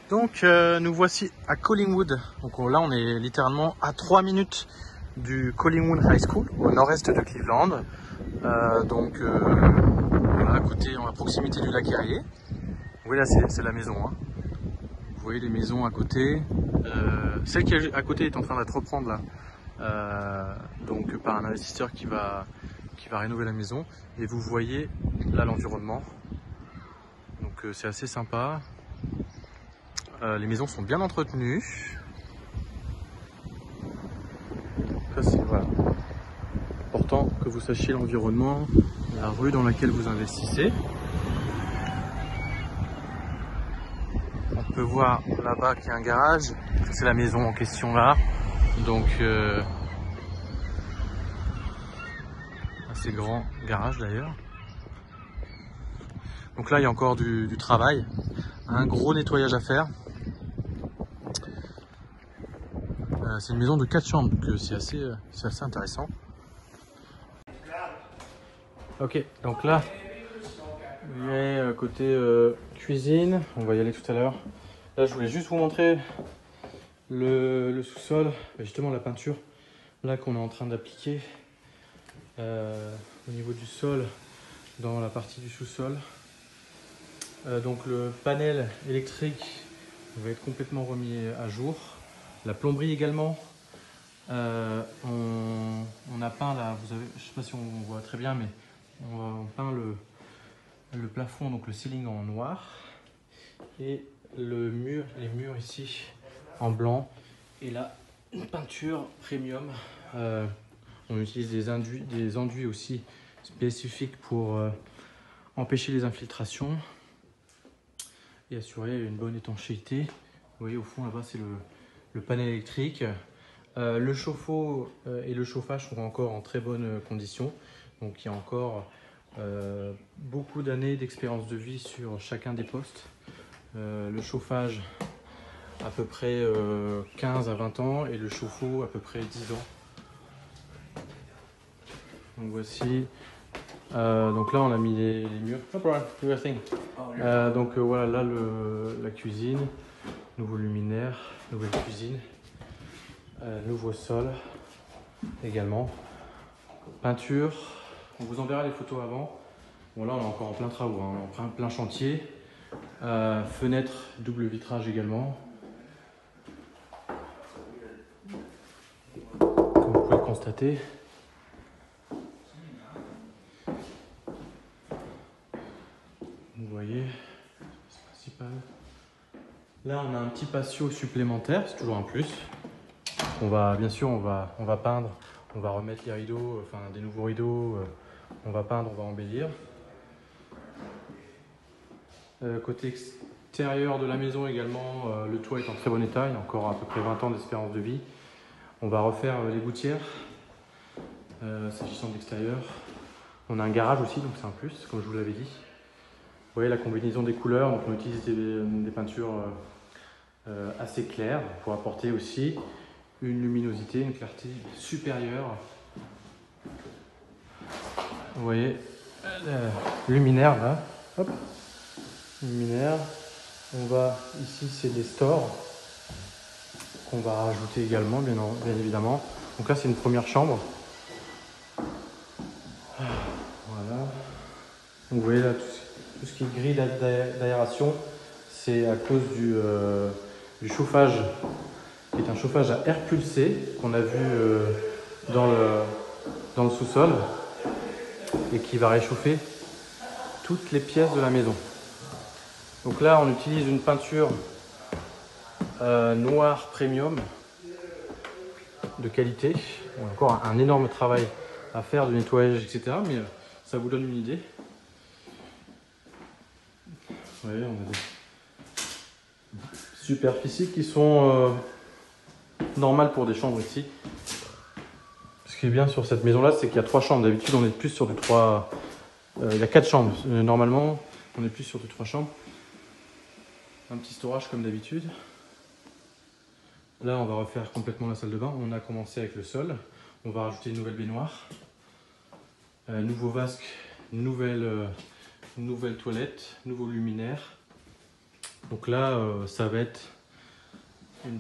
Donc nous voici à Collingwood. Donc là on est littéralement à 3 minutes du Collingwood High School au nord-est de Cleveland. Voilà, à côté, à proximité du lac Erie. Oui, là c'est la maison. Hein. Vous voyez les maisons à côté. Celle qui est à côté est en train d'être reprendre là. Donc par un investisseur qui va rénover la maison. Et vous voyez là l'environnement. Donc c'est assez sympa. Les maisons sont bien entretenues. Ça c'est voilà. Important que vous sachiez l'environnement, la rue dans laquelle vous investissez. On peut voir là-bas qu'il y a un garage. C'est la maison en question là. Donc assez grand garage d'ailleurs. Donc là il y a encore du travail. Un gros nettoyage à faire. C'est une maison de 4 chambres, donc c'est assez intéressant. Ok, donc là, vous voyez côté cuisine, on va y aller tout à l'heure. Là, je voulais juste vous montrer le sous-sol, justement la peinture, là qu'on est en train d'appliquer au niveau du sol, dans la partie du sous-sol. Donc le panel électrique va être complètement remis à jour. La plomberie également. On a peint là, je ne sais pas si on voit très bien, mais on peint le plafond, donc le ceiling en noir, et les murs ici en blanc, et là une peinture premium. On utilise des enduits aussi spécifiques pour empêcher les infiltrations et assurer une bonne étanchéité. Vous voyez au fond là-bas c'est le panel électrique. Le chauffe-eau et le chauffage sont encore en très bonnes conditions. Donc il y a encore beaucoup d'années d'expérience de vie sur chacun des postes. Le chauffage à peu près 15 à 20 ans et le chauffe-eau à peu près 10 ans. Donc voici. Donc là on a mis les murs. Voilà là la cuisine, nouveau luminaire, nouvelle cuisine. Nouveau sol également, peinture, on vous enverra les photos avant. Bon là on est encore en plein travaux, hein, en plein chantier. Fenêtre double vitrage également, comme vous pouvez le constater. Vous voyez, c'est principal. Là on a un petit patio supplémentaire, c'est toujours un plus. Bien sûr on va peindre, on va remettre les rideaux, enfin des nouveaux rideaux, on va peindre, on va embellir. Côté extérieur de la maison également, le toit est en très bon état, il y a encore à peu près 20 ans d'espérance de vie. On va refaire les gouttières, s'agissant de l'extérieur. On a un garage aussi, donc c'est un plus, comme je vous l'avais dit. Vous voyez la combinaison des couleurs, donc on utilise des peintures assez claires pour apporter aussi une luminosité, une clarté supérieure. Vous voyez, luminaire là, hop, luminaire. Ici c'est des stores qu'on va rajouter également, bien évidemment. Donc là c'est une première chambre. Voilà. Donc vous voyez là tout ce qui est grille d'aération, c'est à cause du chauffage, qui est un chauffage à air pulsé qu'on a vu dans le sous-sol et qui va réchauffer toutes les pièces de la maison. Donc là on utilise une peinture noire premium de qualité. On a encore un énorme travail à faire de nettoyage, etc. Mais ça vous donne une idée. Vous voyez, on a des superficies qui sont normales pour des chambres ici. Ce qui est bien sur cette maison-là, c'est qu'il y a 3 chambres. D'habitude, on est plus sur du 3. Il y a 4 chambres. Normalement, on est plus sur du 3 chambres. Un petit storage comme d'habitude. Là, on va refaire complètement la salle de bain. On a commencé avec le sol. On va rajouter une nouvelle baignoire. Nouveau vasque, nouvelle toilette, nouveau luminaire. Donc là, ça va être une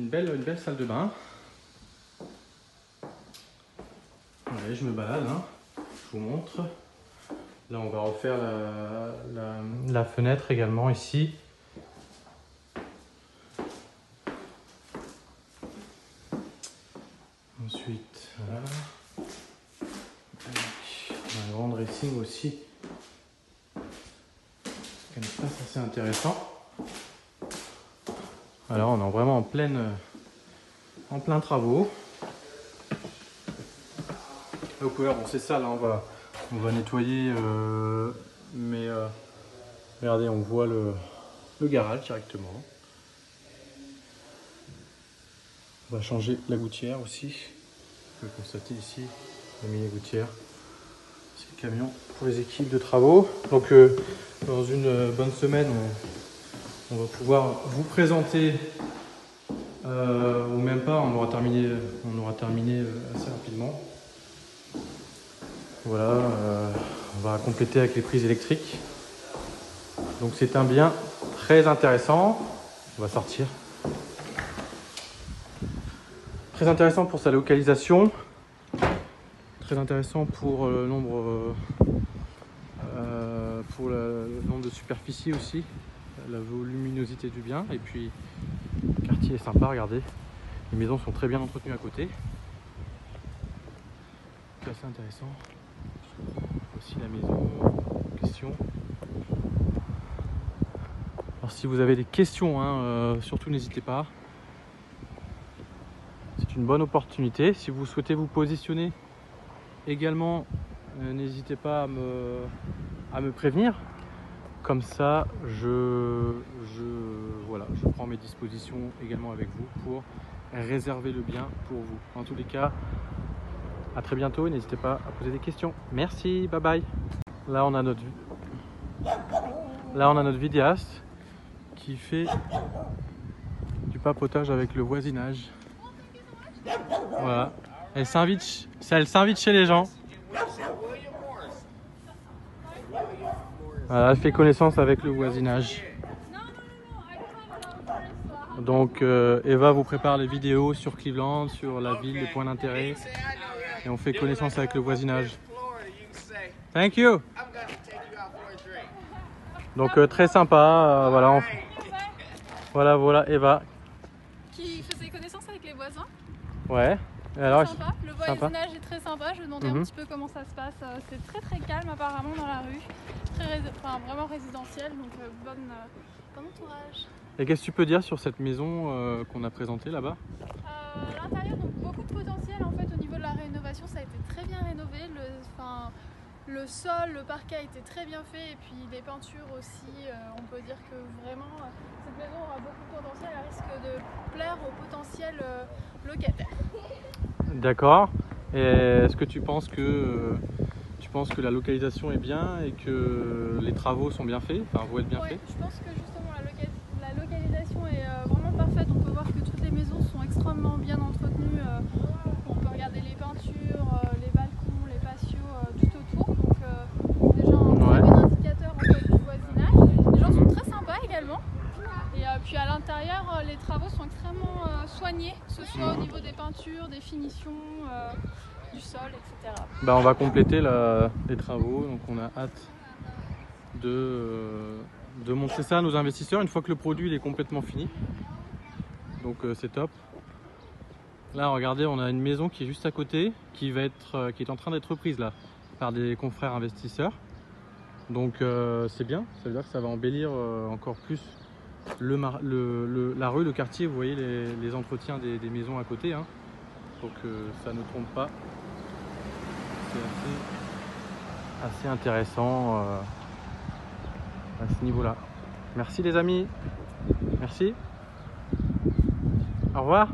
belle salle de bain. Allez, je me balade, hein. Je vous montre. Là, on va refaire la fenêtre également ici. Ensuite, voilà. On a un grand dressing aussi. Un espace assez intéressant. Alors, on est vraiment en plein travaux. Au couvert, bon, c'est ça, là, on va nettoyer, mais regardez, on voit le garage directement. On va changer la gouttière aussi. Vous pouvez constater ici la mini gouttière. C'est le camion pour les équipes de travaux. Donc dans une bonne semaine, on va pouvoir vous présenter, ou même pas, on aura terminé assez rapidement. Voilà, on va compléter avec les prises électriques. Donc c'est un bien très intéressant. On va sortir. Très intéressant pour sa localisation. Très intéressant pour le nombre, de superficies aussi. La voluminosité du bien. Et puis le quartier est sympa, regardez. Les maisons sont très bien entretenues à côté. C'est assez intéressant. Aussi la maison en question. Alors si vous avez des questions, hein, surtout n'hésitez pas. C'est une bonne opportunité. Si vous souhaitez vous positionner également, n'hésitez pas à me prévenir. Comme ça, je prends mes dispositions également avec vous pour réserver le bien pour vous. En tous les cas, à très bientôt. N'hésitez pas à poser des questions. Merci, bye bye. Là, on a notre vidéaste qui fait du papotage avec le voisinage. Voilà. Elle s'invite chez les gens. Voilà, elle fait connaissance avec le voisinage. Donc Eva vous prépare les vidéos sur Cleveland, sur la ville, les points d'intérêt. Et on fait connaissance avec le voisinage. Thank you. Donc très sympa, voilà Eva. Qui faisait connaissance avec les voisins. Ouais. Et alors, sympa. Le voisinage est très sympa. Je me demandais un petit peu comment ça se passe. C'est très calme apparemment dans la rue. Vraiment résidentiel, donc bon entourage. Et qu'est-ce que tu peux dire sur cette maison qu'on a présentée là-bas? L'intérieur, donc beaucoup de potentiel en fait au niveau de la rénovation. Ça a été très bien rénové. Le sol, le parquet a été très bien fait et puis les peintures aussi. On peut dire que vraiment cette maison aura beaucoup de potentiel. Elle risque de plaire au potentiel locataire. D'accord. Et est-ce que tu penses que la localisation est bien et que les travaux sont bien faits, enfin vont être bien faits? Je pense que justement la localisation est vraiment parfaite. On peut voir que toutes les maisons sont extrêmement bien entretenues. On peut regarder les peintures, les balcons, les patios, tout autour. Donc déjà un très bon indicateur en fait, du voisinage. Les gens sont très sympas également. Et puis à l'intérieur, les travaux sont extrêmement soignés, que ce soit au niveau des peintures, des finitions, du sol, etc. On va compléter les travaux, donc on a hâte de montrer ça à nos investisseurs une fois que le produit est complètement fini. Donc c'est top. Là regardez, on a une maison qui est juste à côté, qui est en train d'être reprise là par des confrères investisseurs. Donc c'est bien, ça veut dire que ça va embellir encore plus la rue, le quartier. Vous voyez les entretiens des maisons à côté, hein. Donc ça ne trompe pas. C'est assez intéressant à ce niveau-là. Merci les amis. Merci. Au revoir.